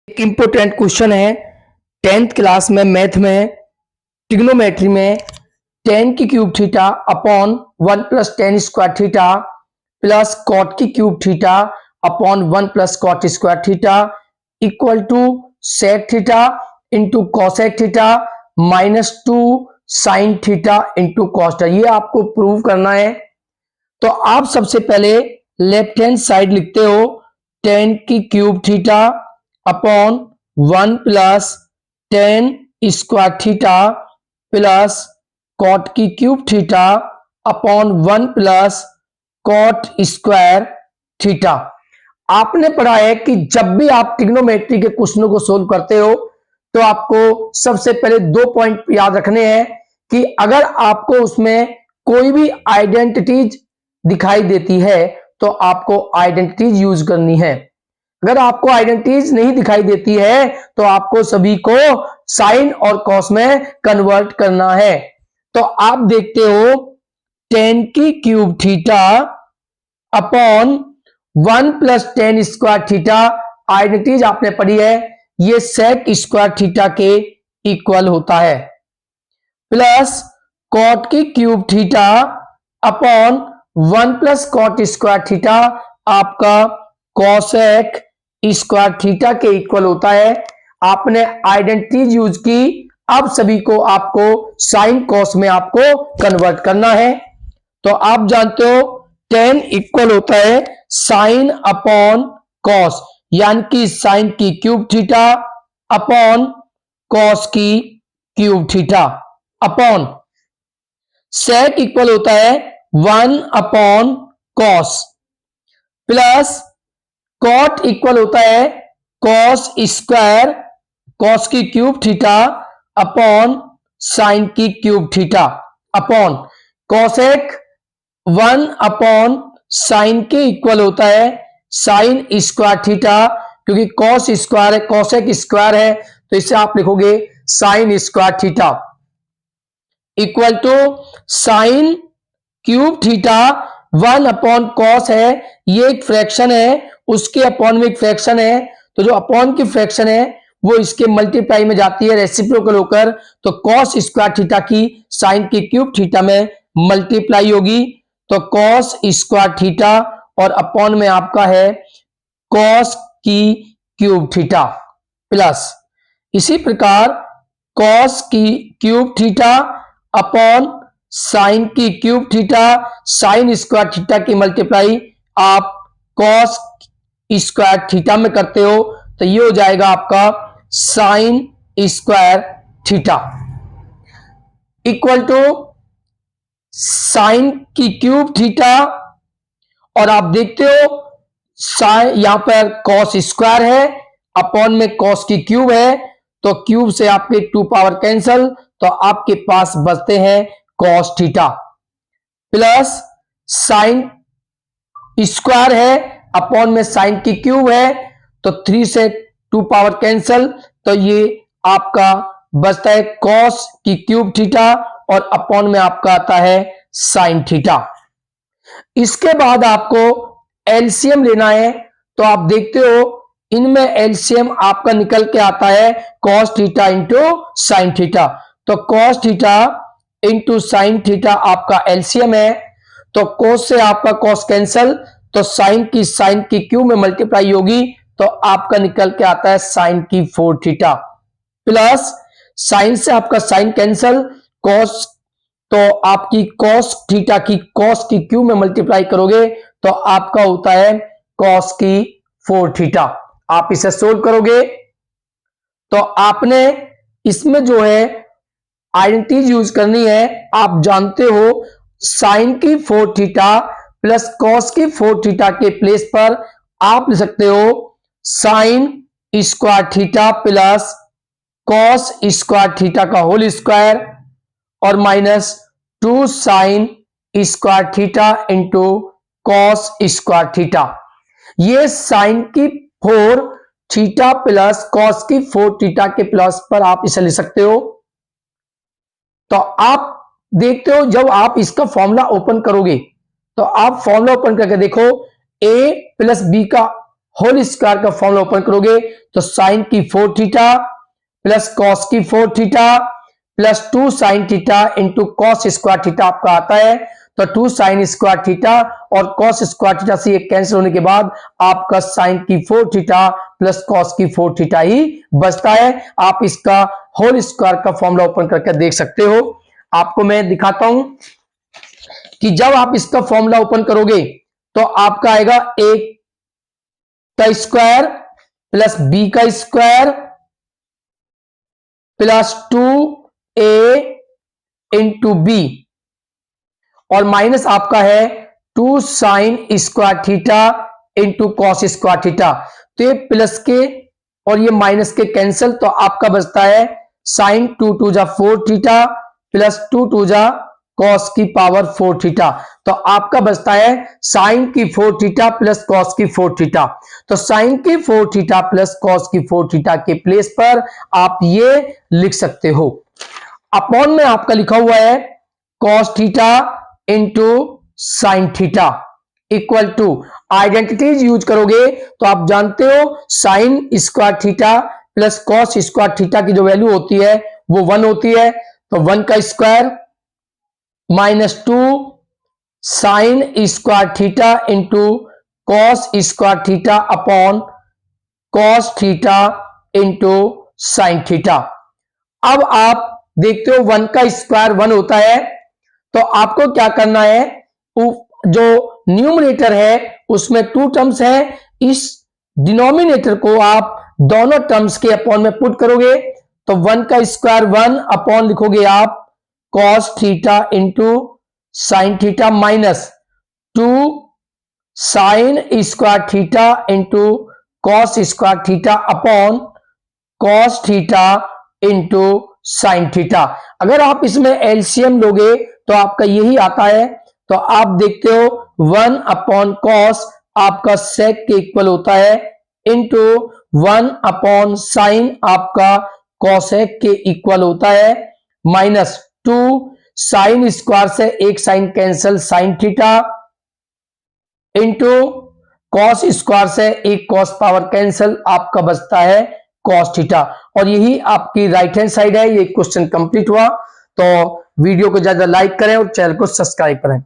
एक important question है 10th class में मैथ में ट्रिग्नोमेट्री में tan की cube theta upon 1 plus ten square theta plus cot की cube theta upon 1 plus cot square theta equal to sec theta into cosec theta minus 2 sine theta into cos. ये आपको prove करना है। तो आप सबसे पहले लेफ्ट हैंड साइड लिखते हो tan की cube theta upon 1 plus ten square theta plus cot की cube theta upon 1 plus cot square theta. आपने पढ़ा है कि जब भी आप ट्रिग्नोमेट्री के क्वेश्चनों को सोल्व करते हो तो आपको सबसे पहले 2 पॉइंट याद रखने हैं कि अगर आपको उसमें कोई भी आइडेंटिटीज दिखाई देती है तो आपको आइडेंटिटीज यूज करनी है। अगर आपको आइडेंटिटीज नहीं दिखाई देती है तो आपको सभी को साइन और कॉस में कन्वर्ट करना है। तो आप देखते हो tan की cube theta upon 1 plus ten square theta, identities आपने पढ़ी है, ये सेक स्क्वायर थीटा के इक्वल होता है, प्लस कॉट की cube theta upon 1 plus cot square theta आपका कॉसेक स्क्वायर थीटा के इक्वल होता है। आपने आइडेंटिटीज यूज की, अब सभी को आपको साइन कॉस में आपको कन्वर्ट करना है। तो आप जानते हो tan इक्वल होता है साइन अपॉन कॉस, यानी कि साइन की क्यूब थीटा अपॉन कॉस की cube theta upon sec equal होता है 1 upon cos plus cot equal होता है कॉस स्क्वायर कॉस की क्यूब थीटा अपॉन साइन की cube theta upon cosec 1 upon sine के इक्वल होता है साइन स्क्वायर थीटा, क्योंकि कॉस स्क्वायर है कॉसेक स्क्वायर है तो इसे आप लिखोगे sine square theta equal to sine cube theta 1 upon cos है, ये एक फ्रैक्शन है, उसके अपॉन में एक फ्रैक्शन है, तो जो अपॉन की फ्रैक्शन है वो इसके मल्टीप्लाई में जाती है रेसिप्रोकल होकर, तो कॉस स्क्वायर थीटा की साइन की क्यूब थीटा में मल्टीप्लाई होगी, तो कॉस स्क्वायर थीटा और अपॉन में आपका है कॉस की क्यूब थीटा प्लस इसी प्रकार कॉस की क्यूब थीटा अपॉन साइन की cube theta, sine square theta की मल्टीप्लाई आप कॉस स्क्वायर थीटा में करते हो तो ये हो जाएगा आपका sine square theta equal to sine की क्यूब थीटा, और आप देखते हो साइन यहां पर कॉस स्क्वायर है अपॉन में कॉस की क्यूब है, तो क्यूब से आपके 2 पावर कैंसल, तो आपके पास बचते हैं cos theta plus sine square है अपॉन में साइन की क्यूब है, तो 3 से 2 पावर कैंसल, तो ये आपका बचता है कॉस की क्यूब थीटा और अपॉन में आपका आता है साइन थीटा। इसके बाद आपको एलसीएम लेना है, तो आप देखते हो इनमें एलसीएम आपका निकल के आता है cos theta into sine theta, तो cos theta into sine theta आपका एलसीएम है, तो कॉस से आपका कॉस कैंसल, तो साइन की क्यूब में मल्टीप्लाई होगी, तो आपका निकल के आता है साइन की 4 थीटा प्लस साइन से आपका साइन कैंसल, कॉस तो आपकी कॉस थीटा की कॉस की क्यूब में मल्टीप्लाई करोगे तो आपका होता है कॉस की 4 थीटा। आप इसे सोल्व करोगे तो आपने इसमें जो है आइडेंटिटीज यूज करनी है। आप जानते हो साइन की 4 थीटा प्लस कॉस की 4 थीटा के प्लेस पर आप लिख सकते हो sine square theta plus cos square theta का होल स्क्वायर और minus 2 sine square theta into cos square theta. ये साइन की 4 थीटा प्लस कॉस की 4 थीटा के प्लस पर आप इसे लिख सकते हो। तो आप देखते हो जब आप इसका फॉर्मूला ओपन करोगे तो आप फॉर्मूला ओपन करके देखो a प्लस बी का होल स्क्वायर का फॉर्मूला ओपन करोगे तो साइन की 4 थीटा प्लस कॉस की 4 theta plus 2 sine theta into cos square theta आपका आता है। तो 2 साइन स्क्वायर थीटा और कॉस स्क्वायर थीटा से ये कैंसिल होने के बाद आपका साइन की 4 थीटा प्लस कॉस की 4 थीटा ही बचता है। आप इसका होल स्क्वायर का फॉर्मूला ओपन करके देख सकते हो। आपको मैं दिखाता हूं कि जब आप इसका फॉर्मूला ओपन करोगे तो आपका आएगा a का स्क्वायर प्लस b का square plus 2a into b और माइनस आपका है 2 sine square theta into cos square theta. तो ये प्लस के और ये माइनस के कैंसिल, तो आपका बचता है साइन 2 टू जा 4 थीटा प्लस 2 टू जा कॉस की पावर 4 थीटा। तो आपका बचता है साइन की 4 थीटा प्लस कॉस की 4 थीटा। तो साइन की 4 थीटा प्लस कॉस की 4 थीटा के प्लेस पर आप ये लिख सकते हो। अपॉन में आपका लिखा हुआ है cos theta into sine theta equal to identities use करोगे तो आप जानते हो sine square theta plus cos square theta की जो वैल्यू होती है वो 1 होती है। तो 1 का square minus 2 sine square theta into cos square theta upon cos theta into sine theta. अब आप देखते हो 1 का स्क्वायर 1 होता है, तो आपको क्या करना है, जो न्यूमरेटर है उसमें 2 टर्म्स है, इस डिनोमिनेटर को आप दोनों टर्म्स के अपॉन में पुट करोगे तो 1 का स्क्वायर 1 अपॉन लिखोगे आप cos theta into sine theta minus 2 sine square theta into cos square theta upon cos theta into sine theta. अगर आप इसमें एलसीएम लोगे तो आपका यही आता है। तो आप देखते हो 1 अपॉन कॉस आपका सेक के इक्वल होता है इंटू 1 अपॉन साइन आपका कॉसेक के इक्वल होता है माइनस 2 साइन स्क्वायर से एक sine cancel sine theta into cos square से एक कॉस पावर कैंसल आपका बचता है कॉस थीटा। और यही आपकी राइट हैंड साइड है। ये क्वेश्चन कंप्लीट हुआ। तो वीडियो को ज्यादा लाइक करें और चैनल को सब्सक्राइब करें।